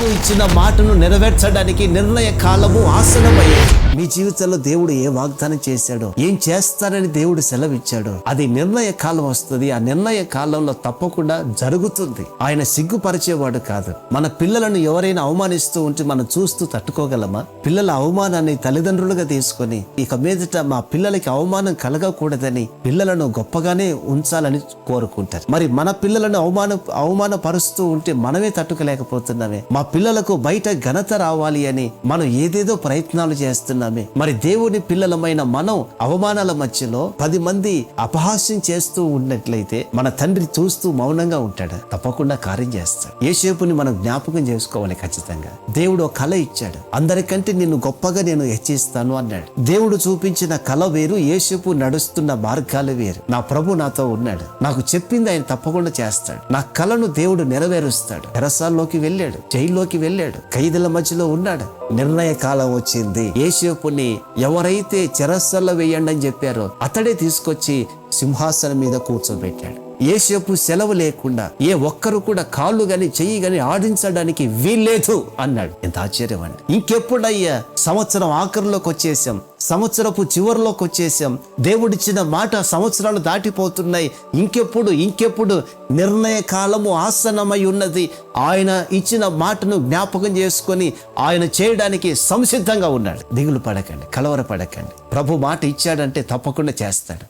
దేవుడు ఇచ్చిన మాటను నెరవేర్చడానికి నిర్ణయ కాలము ఆసనమయ్యేది. మీ జీవితంలో దేవుడు ఏ వాగ్దానం చేశాడో, ఏం చేస్తానని దేవుడు సెలవిచ్చాడో అది నిర్ణయ కాలం వస్తుంది. ఆ నిర్ణయ కాలంలో తప్పకుండా జరుగుతుంది. ఆయన సిగ్గుపరిచేవాడు కాదు. మన పిల్లలను ఎవరైనా అవమానిస్తూ ఉంటే మనం చూస్తూ తట్టుకోగలమా? పిల్లల అవమానాన్ని తల్లిదండ్రులుగా తీసుకొని ఇక మీదట మా పిల్లలకి అవమానం కలగకూడదని పిల్లలను గొప్పగానే ఉంచాలని కోరుకుంటారు. మరి మన పిల్లలను అవమానపరుస్తూ ఉంటే మనమే తట్టుకోలేకపోతున్నామే. మా పిల్లలకు బయట ఘనత రావాలి అని మనం ఏదేదో ప్రయత్నాలు చేస్తున్నామే. మరి దేవుని పిల్లలమైన మనం అవమానాల మధ్యలో 10 మంది అపహాస్యం చేస్తూ ఉన్నట్లయితే మన తండ్రి చూస్తూ మౌనంగా ఉంటాడు, తప్పకుండా కార్యం చేస్తాడు. యోసేపుని మనం జ్ఞాపకం చేసుకోవాలి. ఖచ్చితంగా దేవుడు ఒక కళ ఇచ్చాడు. అందరికంటే నిన్ను గొప్పగా నేను హెచ్చిస్తాను అన్నాడు. దేవుడు చూపించిన కళ వేరు, యోసేపు నడుస్తున్న మార్గాలు వేరు. నా ప్రభు నాతో ఉన్నాడు, నాకు చెప్పింది ఆయన తప్పకుండా చేస్తాడు. నా కళను దేవుడు నెరవేరుస్తాడు. చెరసాల్లోకి వెళ్ళాడు, జైల్లోకి వెళ్ళాడు, ఖైదీల మధ్యలో ఉన్నాడు. నిర్ణయ కాలం వచ్చింది. యోసేపుని ఎవరైతే చెరసాల్లో వేయండి అని చెప్పారో అతడే తీసుకొచ్చి సింహాసనం మీద కూర్చోబెట్టాడు. యోసేపు సెలవు లేకుండా ఏ ఒక్కరు కూడా కాళ్ళు గాని చెయ్యి గాని ఆడించడానికి వీల్లేదు అన్నాడు. ఎంత ఆశ్చర్యం అండి! ఇంకెప్పుడయ్యా సంవత్సరం ఆఖరిలోకి వచ్చేసాం, సంవత్సరపు చివరిలోకి వచ్చేసాం. దేవుడిచ్చిన మాట సంవత్సరాలు దాటిపోతున్నాయి. ఇంకెప్పుడు నిర్ణయ కాలము ఆసన్నమై ఉన్నది. ఆయన ఇచ్చిన మాటను జ్ఞాపకం చేసుకొని ఆయన చేయడానికి సంసిద్ధంగా ఉన్నాడు. దిగులు పడకండి, కలవరపడకండి. ప్రభు మాట ఇచ్చాడంటే తప్పకుండా చేస్తాడు.